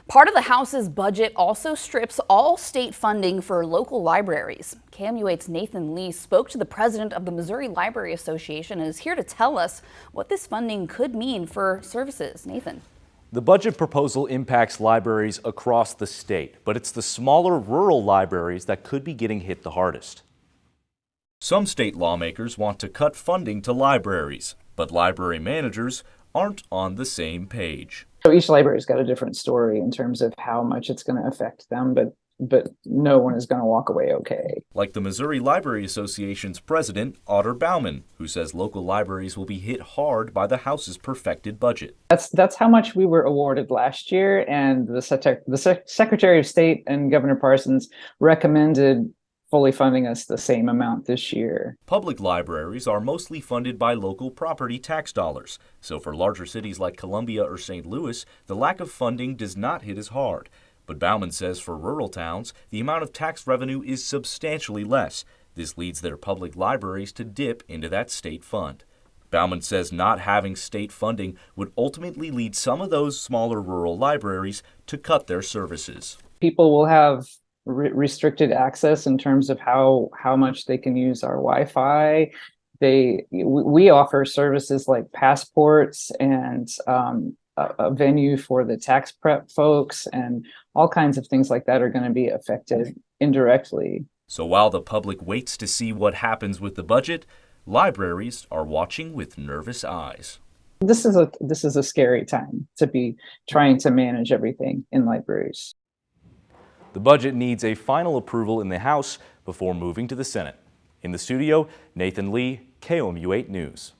Part of the House's budget also strips all state funding for local libraries. KMUH's Nathan Lee spoke to the president of the Missouri Library Association and is here to tell us what this funding could mean for services. Nathan. The budget proposal impacts libraries across the state, but it's the smaller rural libraries that could be getting hit the hardest. Some state lawmakers want to cut funding to libraries, but library managers aren't on the same page. So each library's got a different story in terms of how much it's going to affect them, but no one is going to walk away okay. Like the Missouri Library Association's president, Otter Bauman, who says local libraries will be hit hard by the House's perfected budget. That's how much we were awarded last year, and the Secretary of State and Governor Parsons recommended fully funding us the same amount this year. Public libraries are mostly funded by local property tax dollars. So for larger cities like Columbia or St. Louis, the lack of funding does not hit as hard. But Bauman says for rural towns, the amount of tax revenue is substantially less. This leads their public libraries to dip into that state fund. Bauman says not having state funding would ultimately lead some of those smaller rural libraries to cut their services. People will have restricted access in terms of how much they can use our Wi-Fi. We offer services like passports and a venue for the tax prep folks, and all kinds of things like that are going to be affected indirectly. So while the public waits to see what happens with the budget, libraries are watching with nervous eyes. This is a scary time to be trying to manage everything in libraries. The budget needs a final approval in the House before moving to the Senate. In the studio, Nathan Lee, KOMU 8 News.